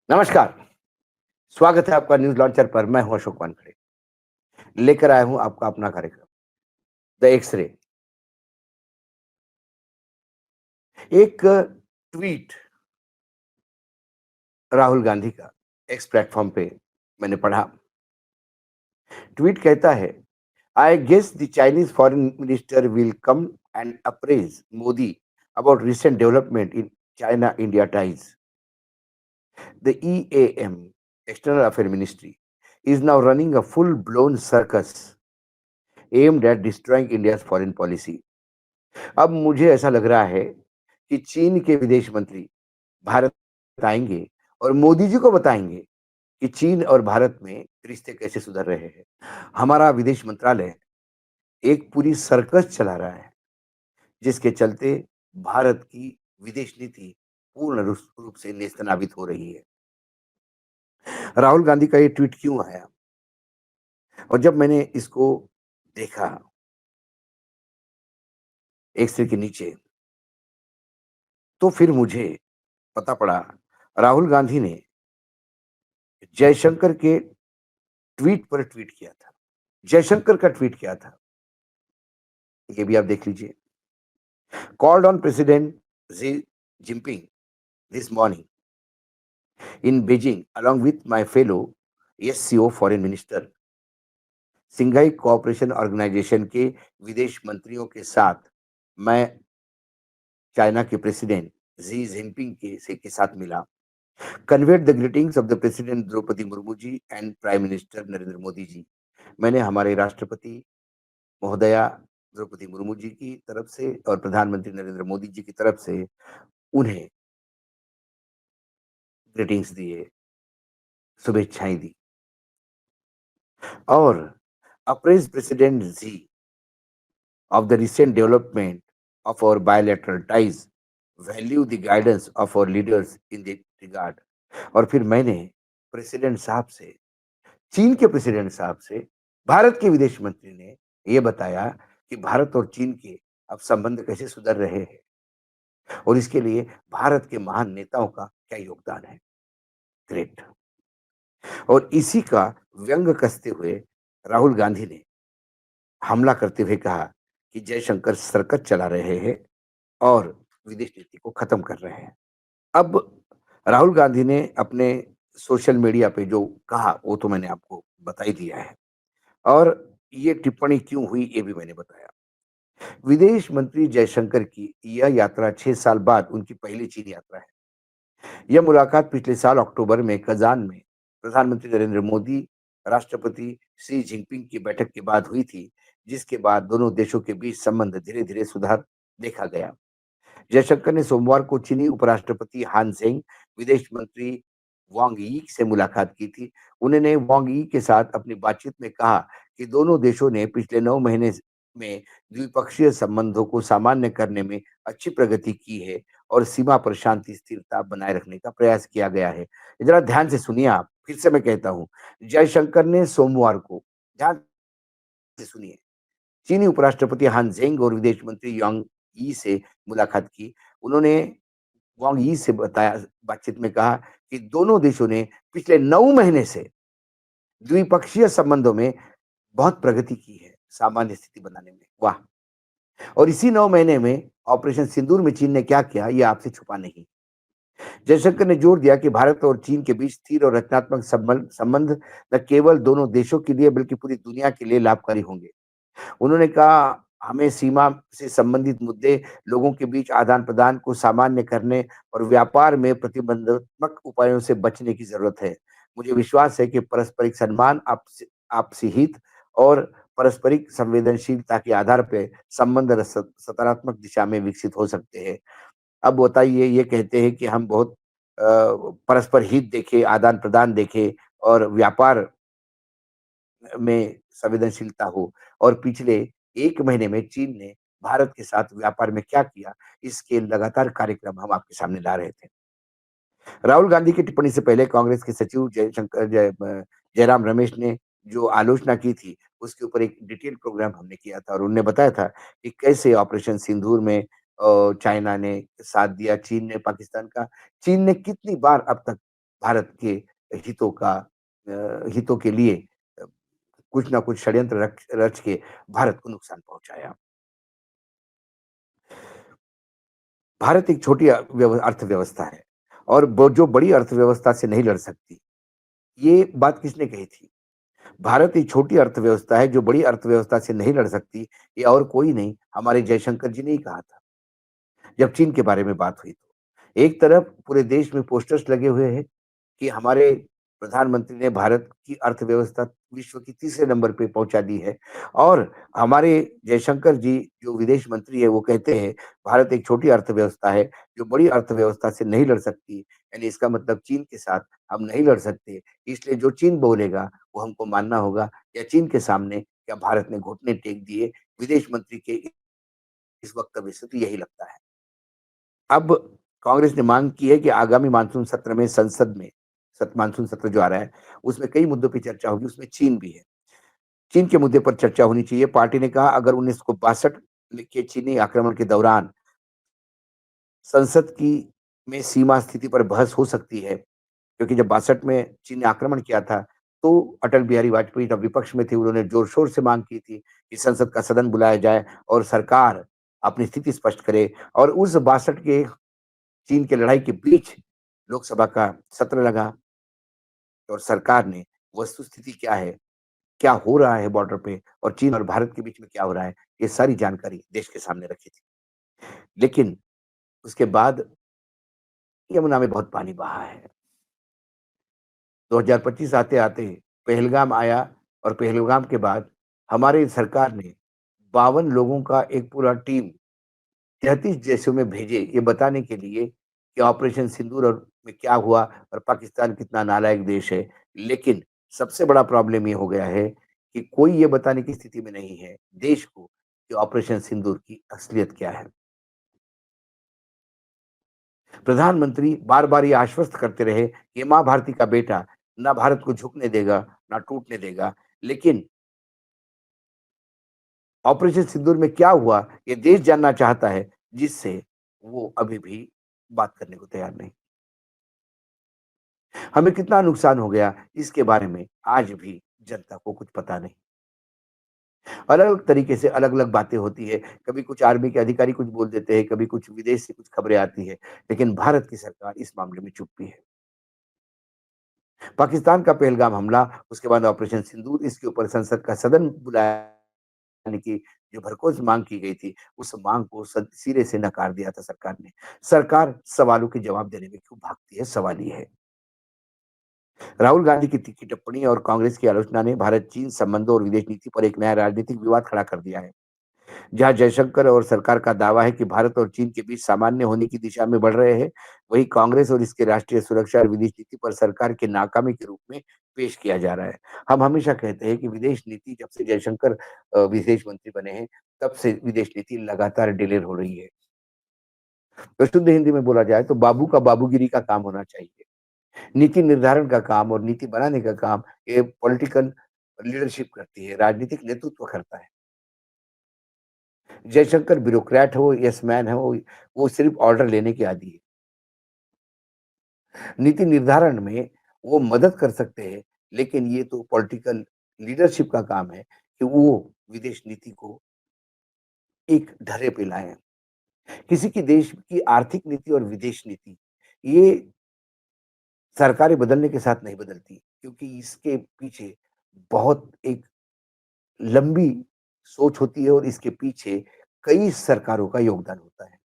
नमस्कार, स्वागत है आपका न्यूज़ लॉन्चर पर। मैं हूं अशोक वानखेड़े। लेकर आया हूं आपका अपना कार्यक्रम द एक्स-रे। एक ट्वीट राहुल गांधी का एक्स प्लेटफ़ॉर्म पे मैंने पढ़ा। ट्वीट कहता है, I guess the Chinese foreign minister will come and apprise Modi about recent development in China India ties. The EAM, External Affairs Ministry, is now running a full-blown circus aimed at destroying India's foreign policy. अब मुझे ऐसा लग रहा है कि चीन के विदेश मंत्री भारत आएंगे और मोदी जी को बताएंगे कि चीन और भारत में रिश्ते कैसे सुधर रहे हैं। हमारा विदेश मंत्रालय एक पूरी सर्कस चला रहा है, जिसके चलते भारत की विदेश नीति पूर्ण रूप से नेस्तनाबूद हो रही है। राहुल गांधी का ये ट्वीट क्यों आया? और जब मैंने इसको देखा एक्स-रे के नीचे, तो फिर मुझे पता पड़ा राहुल गांधी ने जयशंकर के ट्वीट पर ट्वीट किया था। जयशंकर का ट्वीट क्या था? ये भी आप देख लीजिए। Called on President Xi Jinping this morning in Beijing along with my fellow SCO foreign minister. Shanghai cooperation organisation के विदेश मंत्रियों के साथ मैं चाइना के प्रेसिडेंट शी जिनपिंग के साथ मिला। Conveyed the greetings of the president Droupadi Murmu ji and prime minister Narendra Modi ji. मैंने हमारे राष्ट्रपति महोदया द्रौपदी मुर्मू जी की तरफ से और प्रधानमंत्री नरेंद्र मोदी जी की तरफ से उन्हें ग्रीटिंग्स दिए, शुभेच्छाएं दी और apprise president Xi of the recent development of our bilateral ties, value the guidance of our leaders in the regard। और फिर मैंने प्रेसिडेंट साहब से, चीन के प्रेसिडेंट साहब से, भारत के विदेश मंत्री ने ये बताया कि भारत और चीन के अब संबंध कैसे सुधर रहे हैं और इसके लिए भारत के महान नेताओं का क्या योगदान है। ग्रेट। और इसी का व्यंग कसते हुए राहुल गांधी ने हमला करते हुए कहा कि जयशंकर सर्कस चला रहे हैं और विदेश नीति को खत्म कर रहे हैं। अब राहुल गांधी ने अपने सोशल मीडिया पे जो कहा वो तो मैंने आपको बता ही दिया है और ये टिप्पणी क्यों हुई ये भी मैंने बताया। विदेश मंत्री जयशंकर की यह यात्रा 6 साल बाद उनकी पहली चीन यात्रा है। यह मुलाकात पिछले साल अक्टूबर में कजान में प्रधानमंत्री नरेंद्र मोदी, राष्ट्रपति शी जिनपिंग की बैठक के बाद हुई थी, जिसके बाद दोनों देशों के बीच संबंध धीरे-धीरे सुधार देखा गया। जयशंकर ने सोमवार को चीनी उपराष्ट्रपति हान ज़ेंग, विदेश मंत्री वांग यी से मुलाकात की थी। उन्होंने वांग यी के साथ अपनी बातचीत में कहा कि दोनों देशों ने पिछले 9 महीने में द्विपक्षीय संबंधों को सामान्य करने में अच्छी प्रगति की है और सीमा पर शांति स्थिरता बनाए रखने का प्रयास किया गया है। जरा ध्यान से सुनिए आप, फिर से मैं कहता हूँ, जयशंकर ने सोमवार को, ध्यान से सुनिए, चीनी उपराष्ट्रपति हान ज़ेंग और विदेश मंत्री वांग यी से मुलाकात की। उन्होंने वांग यी से बताया, बातचीत में कहा कि दोनों देशों ने पिछले 9 महीने से द्विपक्षीय संबंधों में बहुत प्रगति की है, सामान्य स्थिति बनाने में। वाह! और इसी 9 महीने में ऑपरेशन सिंदूर में चीन ने क्या किया, ये आपसे छुपा नहीं। जयशंकर ने जोर दिया कि भारत और चीन के बीच स्थिर और रचनात्मक संबंध न केवल दोनों देशों के लिए बल्कि पूरी दुनिया के लिए लाभकारी होंगे। उन्होंने कहा, हमें सीमा से संबंधित मुद्दे, लोगों के बीच आदान-प्रदान को सामान्य करने और व्यापार में प्रतिबंधात्मक उपायों से बचने की ज़रूरत है। मुझे विश्वास है कि पारस्परिक सम्मान, आपसी हित और पारस्परिक संवेदनशीलता के आधार पे संबंध सकारात्मक दिशा में विकसित हो सकते हैं। अब बताइए, ये कहते हैं कि हम बहुत परस्पर हित देखें, आदान-प्रदान देखें और व्यापार में संवेदनशीलता हो और पिछले 1 महीने में चीन ने भारत के साथ व्यापार में क्या किया, इसके लगातार कार्यक्रम हम आपके सामने ला रहे थे। राहुल गांधी की टिप्पणी से पहले कांग्रेस के सचिव जयराम रमेश ने जो आलोचना की थी, उसके ऊपर एक डिटेल प्रोग्राम हमने किया था और उन्होंने बताया था कि कैसे ऑपरेशन सिंदूर में चाइना ने साथ दिया, चीन ने पाकिस्तान का। चीन ने कितनी बार अब तक भारत के हितों के लिए अ, कुछ ना कुछ षड्यंत्र रच के भारत को नुकसान पहुँचाया। भारत एक छोटी अर्थव्यवस्था है और जो बड़ी अर्थव्यवस्था से नहीं लड़ सकती, ये बात किसने कही थी? भारत एक छोटी अर्थव्यवस्था है जो बड़ी अर्थव्यवस्था से नहीं लड़ सकती, ये और कोई नहीं, हमारे जयशंकर जी ने ही कहा था। जब चीन के बारे में बात हुई तो। एक तरफ पूरे देश में पोस्टर्स लगे हुए हैं कि हमारे प्रधानमंत्री ने भारत की अर्थव्यवस्था विश्व की तीसरे नंबर पे पहुँचा दी है और हमारे जयशंकर जी जो विदेश मंत्री है वो कहते हैं भारत एक छोटी अर्थव्यवस्था है जो बड़ी अर्थव्यवस्था से नहीं लड़ सकती। यानी इसका मतलब चीन के साथ हम नहीं लड़ सकते। इसलिए जो चीन बोलेगा वो हमको मानना होगा या चीन के सामने क्या भारत ने घुटने टेक दिए विदेश मंत्री के इस वक्तव्य से तो यही लगता है। अब कांग्रेस ने मांग की है कि आगामी मानसून सत्र में संसद में मानसून सत्र जो आ रहा है, उसमें कई मुद्दों पे चर्चा होगी, उसमें चीन भी है। चीन के मुद्दे पर चर्चा होनी चाहिए। पार्टी ने कहा अगर 1962 के चीनी आक्रमण के दौरान संसद की में सीमा स्थिति पर बहस हो सकती है, क्योंकि जब 62 में चीन ने आक्रमण किया था, तो अटल बिहारी वाजपेयी तब विपक्ष में थे, उन्होंने जोर-शोर से मांग की थी कि संसद का सदन बुलाया जाए और सरकार अपनी स्थिति स्पष्ट करे और उस 62 के चीन की लड़ाई के बीच लोकसभा का सत्र लगा और सरकार ने वस्तुस्थिति क्या है, क्या हो रहा है बॉर्डर पे और चीन और भारत के बीच में क्या हो रहा है, ये सारी जानकारी देश के सामने रखी थी। लेकिन उसके बाद यमुना में बहुत पानी बहा है। 2025 आते-आते पहलगाम आया और पहलगाम के बाद हमारी सरकार ने 52 लोगों का एक पूरा टीम 33 देशों में भेजे, ये बताने के लिए कि ऑपरेशन सिंदूर और में क्या हुआ और पाकिस्तान कितना नालायक देश है। लेकिन सबसे बड़ा प्रॉब्लम ये हो गया है कि कोई ये बताने की स्थिति में नहीं है देश को कि ऑपरेशन सिंदूर की असलियत क्या है। प्रधानमंत्री बार-बार ये आश्वस्त करते रहे कि माँ भारती का बेटा ना भारत को झुकने देगा, ना टूटने देगा। लेकिन ऑपरेशन सिंदूर में क्या हुआ, ये देश जानना चाहता है, जिससे वो अभी भी बात करने को तैयार नहीं। हमें कितना नुकसान हो गया, इसके बारे में आज भी जनता को कुछ पता नहीं। अलग-अलग तरीके से अलग-अलग बातें होती है। कभी कुछ आर्मी के अधिकारी कुछ बोल देते हैं, कभी कुछ विदेश से कुछ खबरें आती है, लेकिन भारत की सरकार इस मामले में चुप भी है। पाकिस्तान का पहलगाम हमला, उसके बाद ऑपरेशन सिंदूर, इसके ऊपर संसद का सदन बुलाने की जो भरपूर माँग की गई थी, उस माँग को सिरे से नकार दिया था सरकार ने। सरकार सवालों के जवाब देने में क्यों भागती है, सवाल ये है। राहुल गांधी की तीखी टिप्पणी और कांग्रेस की आलोचना ने भारत-चीन संबंधों और विदेश नीति पर एक नया राजनीतिक विवाद खड़ा कर दिया है। जहां जयशंकर और सरकार का दावा है कि भारत और चीन के बीच सामान्य होने की दिशा में बढ़ रहे हैं, वहीं कांग्रेस और इसके राष्ट्रीय सुरक्षा और विदेश नीति पर सरकार की नाकामी के रूप में पेश किया जा रहा है। हम हमेशा कहते हैं कि विदेश नीति जब से जयशंकर विदेश मंत्री बने हैं, तब से विदेश नीति लगातार डिले हो रही है। तो शुद्ध हिंदी में बोला जाए तो बाबू का बाबूगिरी का काम होना चाहिए। नीति निर्धारण का काम और नीति बनाने का काम ये पॉलिटिकल लीडरशिप करती है, राजनीतिक नेतृत्व करता है। जयशंकर ब्यूरोक्रेट हो, यस मैन हो, वो सिर्फ़ ऑर्डर लेने के आदी है। नीति निर्धारण में वो मदद कर सकते हैं, लेकिन ये तो पॉलिटिकल लीडरशिप का काम है कि वो विदेश नीति को एक ढर्रे पे लाएँ। किसी की देश की आर्थिक नीति और विदेश नीति, ये सरकारें बदलने के साथ नहीं बदलती, क्योंकि इसके पीछे बहुत एक लंबी सोच होती है और इसके पीछे कई सरकारों का योगदान होता है।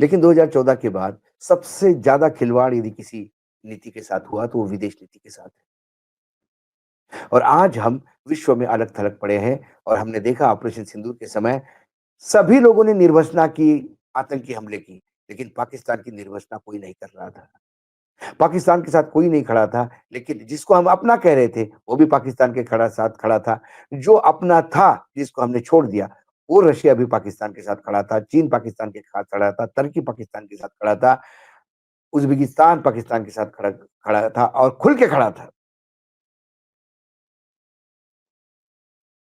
लेकिन 2014 के बाद सबसे ज़्यादा खिलवाड़ यदि किसी नीति के साथ हुआ तो वो विदेश नीति के साथ है। और आज हम विश्व में अलग-थलग पड़े हैं और हमने देखा ऑपरेशन सिंदूर के समय सभी लोगों ने निर्वसना की, आतंकी हमले की, लेकिन पाकिस्तान की निर्वसना कोई नहीं कर रहा था। पाकिस्तान के साथ कोई नहीं खड़ा था, लेकिन जिसको हम अपना कह रहे थे, वो भी पाकिस्तान के साथ खड़ा था। जो अपना था, जिसको हमने छोड़ दिया, वो रशिया भी पाकिस्तान के साथ खड़ा था, चीन पाकिस्तान के साथ खड़ा था, तुर्की पाकिस्तान के साथ खड़ा था, उज़्बेकिस्तान पाकिस्तान के साथ खड़ा खड़ा था और खुल के खड़ा था।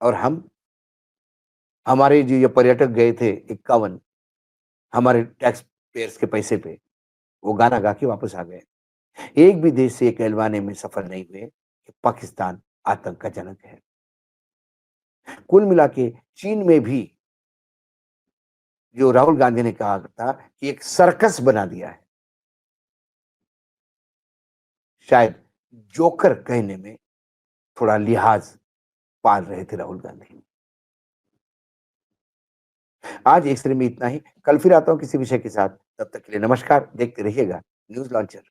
और हम हमारे जो ये पर्यटक गए थे 51 हमारे टैक्स पेयर्स के पैसे पे, वो गाना गा के वापस आ गए। एक भी देश से ये कहलवाने में सफल नहीं हुए कि पाकिस्तान आतंक का जनक है। कुल मिला के चीन में भी जो राहुल गांधी ने कहा था कि एक सर्कस बना दिया है, शायद जोकर कहने में थोड़ा लिहाज पाल रहे थे राहुल गांधी। आज एक श्रेणी में इतना ही। कल फिर आता हूं किसी विषय के साथ। तब तक के लिए नमस्कार। देखते रहिएगा न्यूज लॉन्चर।